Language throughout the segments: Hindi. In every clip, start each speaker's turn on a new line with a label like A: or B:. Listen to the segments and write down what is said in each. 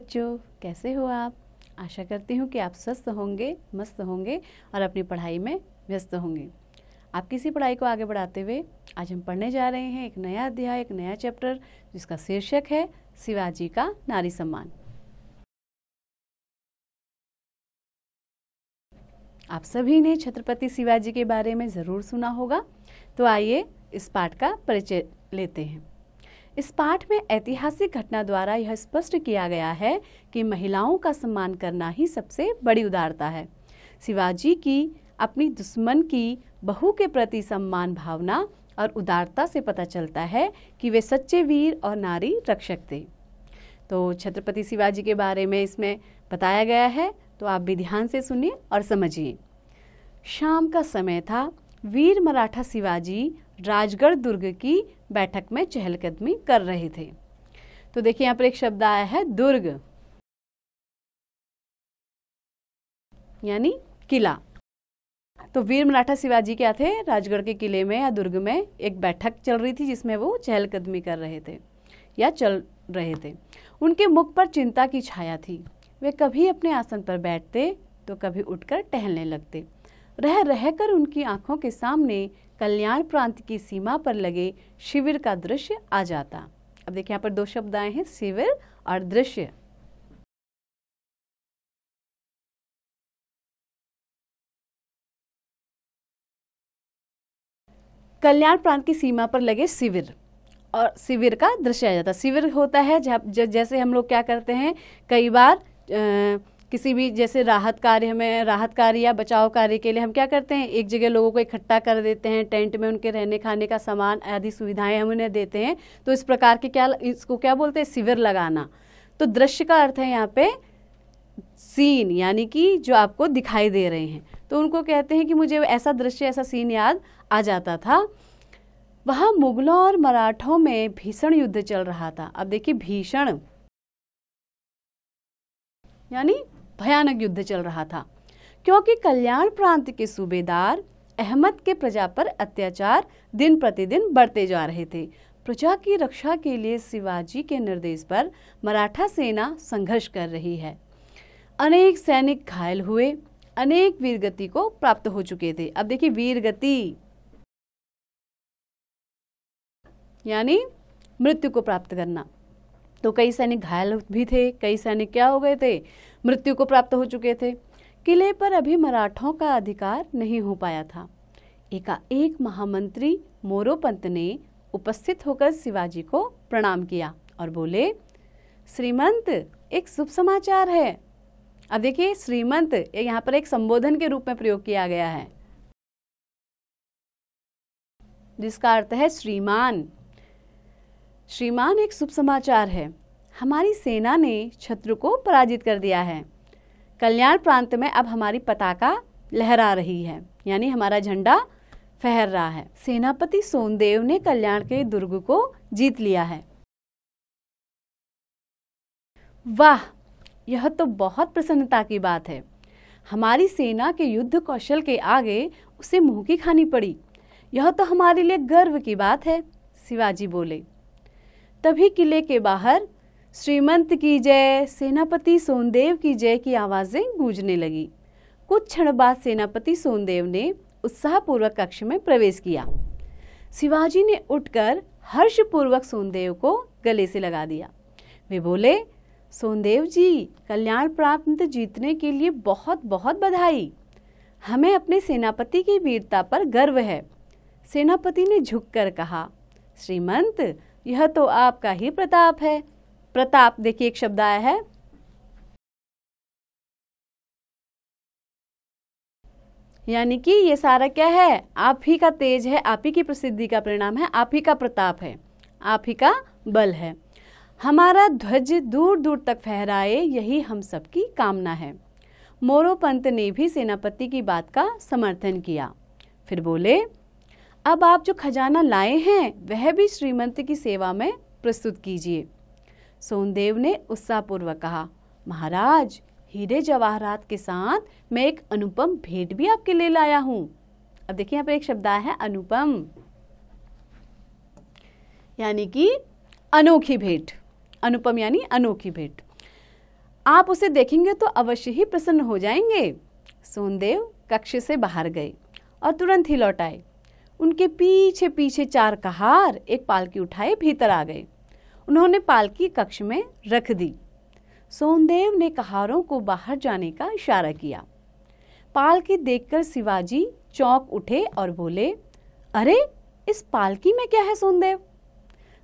A: बच्चों, कैसे हो आप? आशा करती हूँ कि आप स्वस्थ होंगे, मस्त होंगे और अपनी पढ़ाई में व्यस्त होंगे। आपकी इसी पढ़ाई को आगे बढ़ाते हुए आज हम पढ़ने जा रहे हैं एक नया अध्याय, एक नया चैप्टर, जिसका शीर्षक है शिवाजी का नारी सम्मान। आप सभी ने छत्रपति शिवाजी के बारे में ज़रूर सुना होगा, तो आइए इस पाठ का परिचय लेते हैं। इस पाठ में ऐतिहासिक घटना द्वारा यह स्पष्ट किया गया है कि महिलाओं का सम्मान करना ही सबसे बड़ी उदारता है। शिवाजी की अपनी दुश्मन की बहू के प्रति सम्मान भावना और उदारता से पता चलता है कि वे सच्चे वीर और नारी रक्षक थे। तो छत्रपति शिवाजी के बारे में इसमें बताया गया है, तो आप भी ध्यान से सुनिए और समझिए। शाम का समय था। वीर मराठा शिवाजी राजगढ़ दुर्ग की बैठक में चहलकदमी कर रहे थे। तो देखिए यहाँ पर एक शब्द आया है दुर्ग, यानी किला। तो वीर मराठा शिवाजी क्या थे? राजगढ़ के किले में या दुर्ग में एक बैठक चल रही थी, जिसमें वो चहलकदमी कर रहे थे या चल रहे थे। उनके मुख पर चिंता की छाया थी। वे कभी अपने आसन पर बैठते तो कभी उठकर टहलने लगते। रह रहकर उनकी आंखों के सामने कल्याण प्रांत की सीमा पर लगे शिविर का दृश्य आ जाता। अब देखिए यहाँ पर दो शब्द आए हैं, शिविर और दृश्य। कल्याण प्रांत की सीमा पर लगे शिविर और शिविर का दृश्य आ जाता। शिविर होता है जैसे हम लोग क्या करते हैं, कई बार किसी भी जैसे राहत कार्य या बचाव कार्य के लिए हम क्या करते हैं, एक जगह लोगों को इकट्ठा कर देते हैं, टेंट में उनके रहने खाने का सामान आदि सुविधाएं हम उन्हें देते हैं। तो इस प्रकार के इसको क्या बोलते हैं, शिविर लगाना। तो दृश्य का अर्थ है यहाँ पे सीन, यानी कि जो आपको दिखाई दे रहे हैं। तो उनको कहते हैं कि मुझे ऐसा दृश्य, ऐसा सीन याद आ जाता था। वहां मुगलों और मराठों में भीषण युद्ध चल रहा था। अब देखिए भीषण यानी भयानक युद्ध चल रहा था, क्योंकि कल्याण प्रांत के सूबेदार अहमद के प्रजा पर अत्याचार दिन प्रतिदिन बढ़ते जा रहे थे। प्रजा की रक्षा के लिए शिवाजी के निर्देश पर मराठा सेना संघर्ष कर रही है। अनेक सैनिक घायल हुए, अनेक वीरगति को प्राप्त हो चुके थे। अब देखिए वीरगति यानी मृत्यु को प्राप्त करना। तो कई सैनिक घायल भी थे, कई सैनिक क्या हो गए थे, मृत्यु को प्राप्त हो चुके थे। किले पर अभी मराठों का अधिकार नहीं हो पाया था। एकाएक महामंत्री मोरोपंत ने उपस्थित होकर शिवाजी को प्रणाम किया और बोले, श्रीमंत, एक शुभ समाचार है। अब देखिए श्रीमंत यहाँ पर एक संबोधन के रूप में प्रयोग किया गया है, जिसका अर्थ है श्रीमान। श्रीमान, एक शुभ समाचार है। हमारी सेना ने शत्रु को पराजित कर दिया है। कल्याण प्रांत में अब हमारी पताका लहरा रही है, यानी हमारा झंडा फहर रहा है। सेनापति सोनदेव ने कल्याण के दुर्ग को जीत लिया है। वाह, यह तो बहुत प्रसन्नता की बात है। हमारी सेना के युद्ध कौशल के आगे उसे मुंह की खानी पड़ी। यह तो हमारे लिए गर्व की बात है, शिवाजी बोले। तभी किले के बाहर श्रीमंत की जय, सेनापति सोनदेव की जय की आवाजें गूंजने लगी। कुछ क्षण बाद सेनापति सोनदेव ने उत्साहपूर्वक कक्ष में प्रवेश किया। शिवाजी ने उठकर हर्षपूर्वक सोनदेव को गले से लगा दिया। वे बोले, सोनदेव जी, कल्याण प्रांत जीतने के लिए बहुत बहुत बधाई। हमें अपने सेनापति की वीरता पर गर्व है। सेनापति ने झुककर कहा, श्रीमंत, यह तो आपका ही प्रताप है। प्रताप, देखिए एक शब्द आया है, यानी कि ये सारा क्या है, आप ही का तेज है, आप ही की प्रसिद्धि का परिणाम है, आप ही का प्रताप है, आप ही का बल है। हमारा ध्वज दूर दूर तक फहराए, यही हम सबकी कामना है। मोरोपंत ने भी सेनापति की बात का समर्थन किया। फिर बोले, अब आप जो खजाना लाए हैं वह भी श्रीमंत की सेवा में प्रस्तुत कीजिए। सोनदेव ने उत्साहपूर्वक कहा, महाराज, हीरे जवाहरात के साथ मैं एक अनुपम भेंट भी आपके लिए लाया हूं। अब देखिए यहाँ पे एक शब्द आया है अनुपम, यानी कि अनोखी भेंट। अनुपम यानी अनोखी भेंट। आप उसे देखेंगे तो अवश्य ही प्रसन्न हो जाएंगे। सोनदेव कक्ष से बाहर गए और तुरंत ही लौट आए। उनके पीछे पीछे 4 कहार एक पालकी उठाए भीतर आ गए। उन्होंने पालकी कक्ष में रख दी। सोनदेव ने कहारों को बाहर जाने का इशारा किया। पालकी देखकर शिवाजी चौंक उठे और बोले, अरे इस पालकी में क्या है सोनदेव?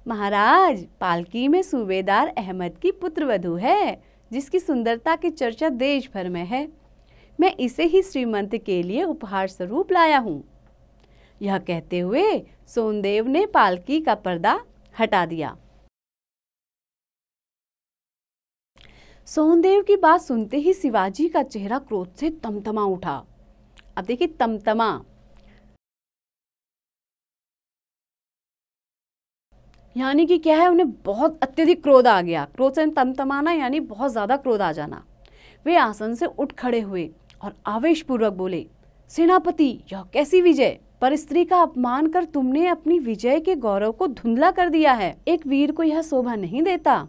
A: महाराज, पालकी में सूबेदार अहमद की पुत्रवधू है, जिसकी सुंदरता की चर्चा देश भर में है। मैं इसे ही श्रीमंत के लिए उपहार स्वरूप लाया हूँ। यह कहते हुए सोनदेव ने पालकी का पर्दा हटा दिया। सोनदेव की बात सुनते ही शिवाजी का चेहरा क्रोध से तमतमा उठा। अब देखिए, तमतमा यानी कि क्या है, उन्हें बहुत अत्यधिक क्रोध आ गया। क्रोध से तमतमाना यानी बहुत ज्यादा क्रोध आ जाना। वे आसन से उठ खड़े हुए और आवेशपूर्वक बोले, सेनापति, यह कैसी विजय! पर स्त्री का अपमान कर तुमने अपनी विजय के गौरव को धुंधला कर दिया है। एक वीर को यह शोभा नहीं देता।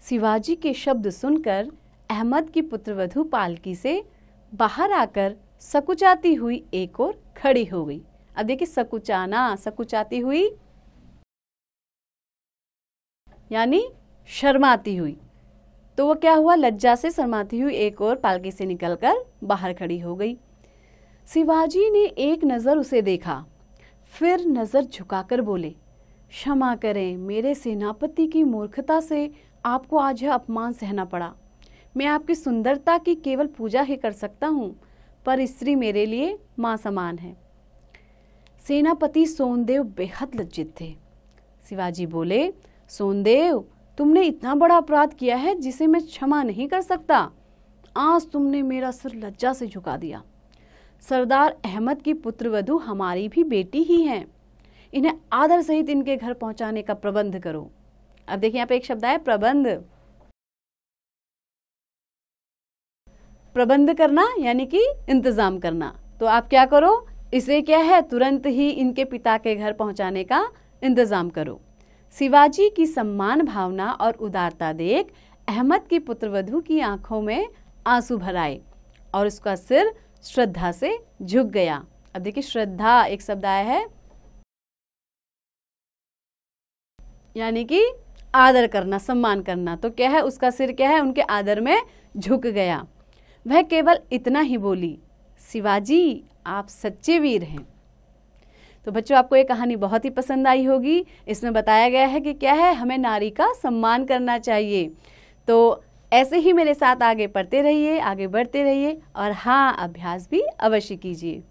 A: शिवाजी के शब्द सुनकर अहमद की पुत्रवधू पालकी से बाहर आकर सकुचाती हुई एक ओर खड़ी हो गई। अब देखिए, सकुचाना, सकुचाती हुई यानी शर्माती हुई। तो वो क्या हुआ, लज्जा से शर्माती हुई एक और पालकी से निकलकर बाहर खड़ी हो गई। शिवाजी ने एक नजर उसे देखा, फिर नजर झुकाकर बोले, क्षमा करें, मेरे सेनापति की मूर्खता से आपको आज यह अपमान सहना पड़ा। मैं आपकी सुंदरता की केवल पूजा ही कर सकता हूँ, पर स्त्री मेरे लिए मां समान है। सेनापति सोनदेव बेहद लज्जित थे। शिवाजी बोले, सोनदेव, तुमने इतना बड़ा अपराध किया है जिसे मैं क्षमा नहीं कर सकता। आज तुमने मेरा सिर लज्जा से झुका दिया। सरदार अहमद की पुत्रवधू हमारी भी बेटी ही हैं। इन्हें आदर सहित इनके घर पहुंचाने का प्रबंध करो। अब देखिए, यहाँ पे एक शब्द है प्रबंध। प्रबंध करना यानी कि इंतजाम करना। तो आप क्या करो, इसे क्या है, तुरंत ही इनके पिता के घर पहुंचाने का इंतजाम करो। शिवाजी की सम्मान भावना और उदारता देख अहमद की पुत्रवधू की आंखों में आंसू भर आए और उसका सिर श्रद्धा से झुक गया। अब देखिए, श्रद्धा एक शब्द आया है, यानी कि आदर करना, सम्मान करना। तो क्या है, उसका सिर क्या है, उनके आदर में झुक गया। वह केवल इतना ही बोली, शिवाजी, आप सच्चे वीर हैं। तो बच्चों, आपको ये कहानी बहुत ही पसंद आई होगी। इसमें बताया गया है कि क्या है, हमें नारी का सम्मान करना चाहिए। तो ऐसे ही मेरे साथ आगे पढ़ते रहिए, आगे बढ़ते रहिए और हाँ, अभ्यास भी अवश्य कीजिए।